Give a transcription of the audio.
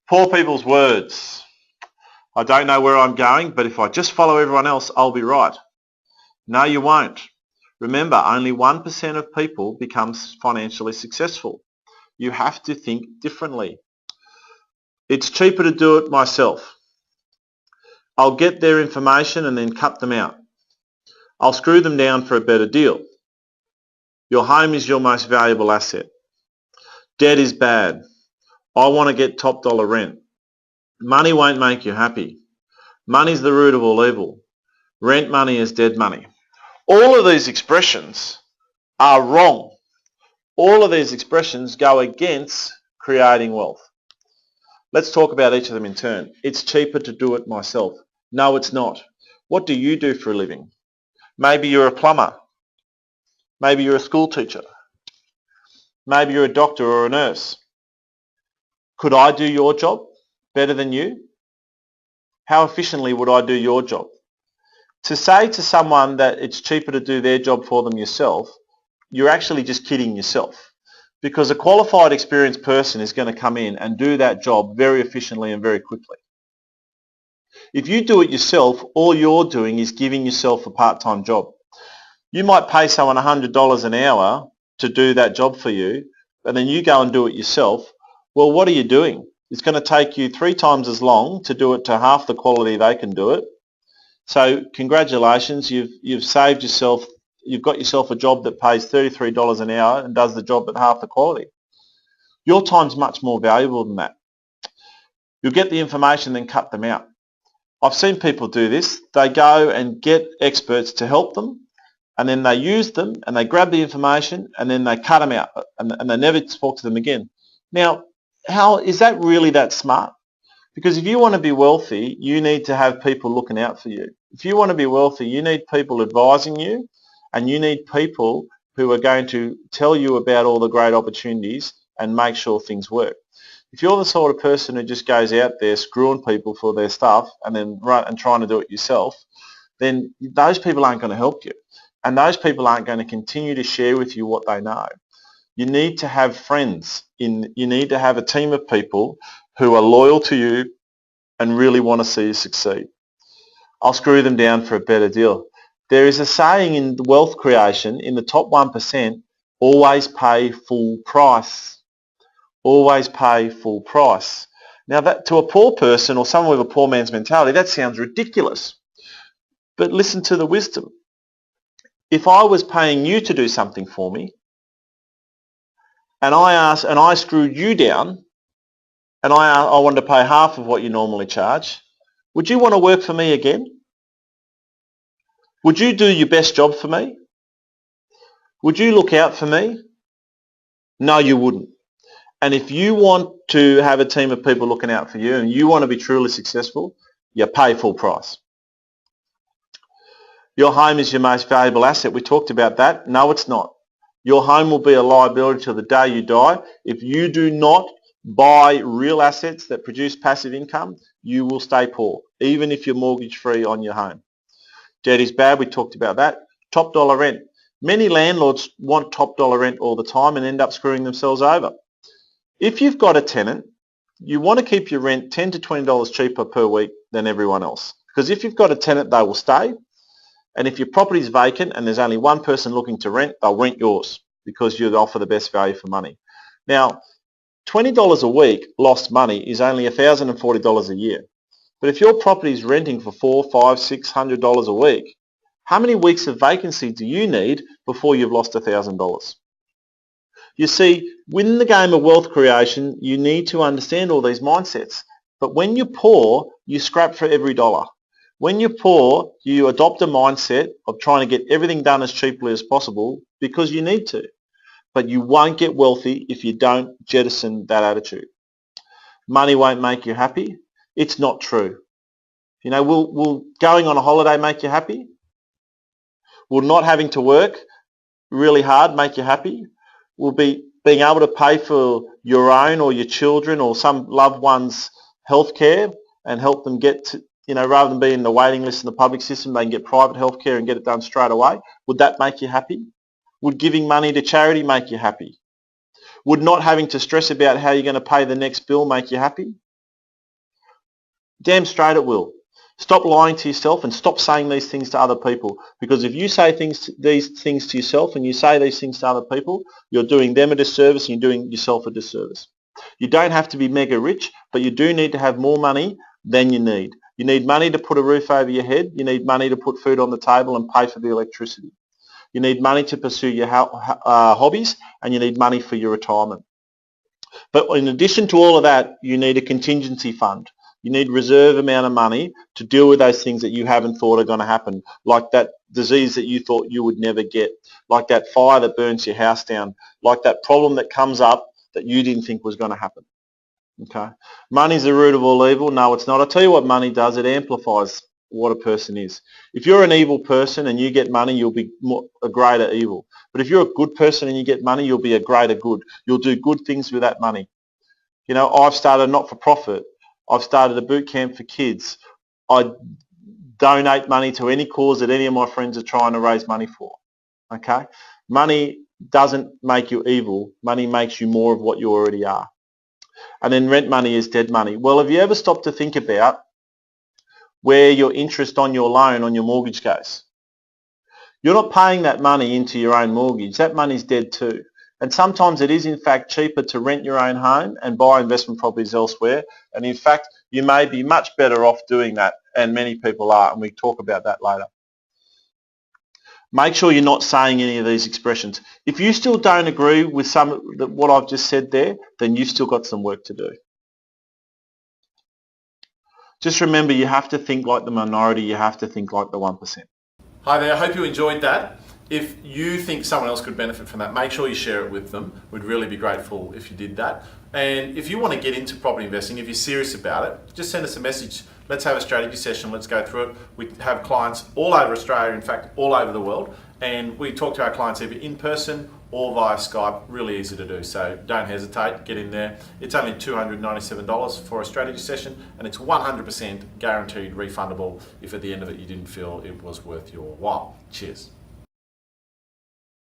Poor people's words. I don't know where I'm going, but if I just follow everyone else, I'll be right. No, you won't. Remember, only 1% of people becomes financially successful. You have to think differently. It's cheaper to do it myself. I'll get their information and then cut them out. I'll screw them down for a better deal. Your home is your most valuable asset. Debt is bad. I want to get top dollar rent. Money won't make you happy. Money's the root of all evil. Rent money is dead money. All of these expressions are wrong. All of these expressions go against creating wealth. Let's talk about each of them in turn. It's cheaper to do it myself. No, it's not. What do you do for a living? Maybe you're a plumber. Maybe you're a school teacher. Maybe you're a doctor or a nurse. Could I do your job better than you? How efficiently would I do your job? To say to someone that it's cheaper to do their job for them yourself, you're actually just kidding yourself, because a qualified, experienced person is going to come in and do that job very efficiently and very quickly. If you do it yourself, all you're doing is giving yourself a part-time job. You might pay someone $100 an hour to do that job for you, and then you go and do it yourself. Well, what are you doing? It's going to take you 3 times as long to do it to half the quality they can do it. So congratulations, you've saved yourself, you've got yourself a job that pays $33 an hour and does the job at half the quality. Your time's much more valuable than that. You'll get the information, then cut them out. I've seen people do this. They go and get experts to help them, and then they use them and they grab the information and then they cut them out and they never talk to them again. Now, how is that really that smart? Because if you want to be wealthy, you need to have people looking out for you. If you want to be wealthy, you need people advising you, and you need people who are going to tell you about all the great opportunities and make sure things work. If you're the sort of person who just goes out there screwing people for their stuff and then trying to do it yourself, then those people aren't going to help you. And those people aren't going to continue to share with you what they know. You need to have friends. You need to have a team of people who are loyal to you and really want to see you succeed. I'll screw them down for a better deal. There is a saying in wealth creation, in the top 1%, always pay full price. Always pay full price. Now, that to a poor person or someone with a poor man's mentality, that sounds ridiculous. But listen to the wisdom. If I was paying you to do something for me, and I screwed you down, and I wanted to pay half of what you normally charge, would you want to work for me again? Would you do your best job for me? Would you look out for me? No, you wouldn't. And if you want to have a team of people looking out for you and you want to be truly successful, you pay full price. Your home is your most valuable asset. We talked about that. No, it's not. Your home will be a liability till the day you die. If you do not buy real assets that produce passive income, you will stay poor, even if you're mortgage-free on your home. Debt is bad. We talked about that. Top dollar rent. Many landlords want top dollar rent all the time and end up screwing themselves over. If you've got a tenant, you want to keep your rent $10 to $20 cheaper per week than everyone else. Because if you've got a tenant, they will stay. And if your property is vacant and there's only one person looking to rent, they'll rent yours because you offer the best value for money. Now, $20 a week lost money is only $1,040 a year. But if your property is renting for $400, $500, $600 a week, how many weeks of vacancy do you need before you've lost $1,000? You see, in the game of wealth creation, you need to understand all these mindsets. But when you're poor, you scrap for every dollar. When you're poor, you adopt a mindset of trying to get everything done as cheaply as possible because you need to. But you won't get wealthy if you don't jettison that attitude. Money won't make you happy. It's not true. You know, will going on a holiday make you happy? Will not having to work really hard make you happy? Will being able to pay for your own or your children or some loved one's health care and help them get to, rather than being in the waiting list in the public system, they can get private health care and get it done straight away. Would that make you happy? Would giving money to charity make you happy? Would not having to stress about how you're going to pay the next bill make you happy? Damn straight it will. Stop lying to yourself and stop saying these things to other people. Because if you say these things to yourself and you say these things to other people, you're doing them a disservice and you're doing yourself a disservice. You don't have to be mega rich, but you do need to have more money than you need. You need money to put a roof over your head. You need money to put food on the table and pay for the electricity. You need money to pursue your hobbies, and you need money for your retirement. But in addition to all of that, you need a contingency fund. You need reserve amount of money to deal with those things that you haven't thought are going to happen, like that disease that you thought you would never get, like that fire that burns your house down, like that problem that comes up that you didn't think was going to happen. Okay, money's the root of all evil. No, it's not. I'll tell you what money does. It amplifies what a person is. If you're an evil person and you get money, you'll be a greater evil. But if you're a good person and you get money, you'll be a greater good. You'll do good things with that money. You know, I've started a not-for-profit. I've started a boot camp for kids. I donate money to any cause that any of my friends are trying to raise money for. Okay? Money doesn't make you evil. Money makes you more of what you already are. And then rent money is dead money. Well, have you ever stopped to think about where your interest on your loan, on your mortgage goes? You're not paying that money into your own mortgage. That money's dead too. And sometimes it is in fact cheaper to rent your own home and buy investment properties elsewhere. And in fact, you may be much better off doing that, and many people are, and we talk about that later. Make sure you're not saying any of these expressions. If you still don't agree with some of what I've just said there, then you've still got some work to do. Just remember, you have to think like the minority. You have to think like the 1%. Hi there, I hope you enjoyed that. If you think someone else could benefit from that, make sure you share it with them. We'd really be grateful if you did that. And if you want to get into property investing, if you're serious about it, just send us a message. Let's have a strategy session. Let's go through it. We have clients all over Australia, in fact, all over the world. And we talk to our clients either in person or via Skype. Really easy to do. So don't hesitate, get in there. It's only $297 for a strategy session, and it's 100% guaranteed refundable if at the end of it you didn't feel it was worth your while. Cheers.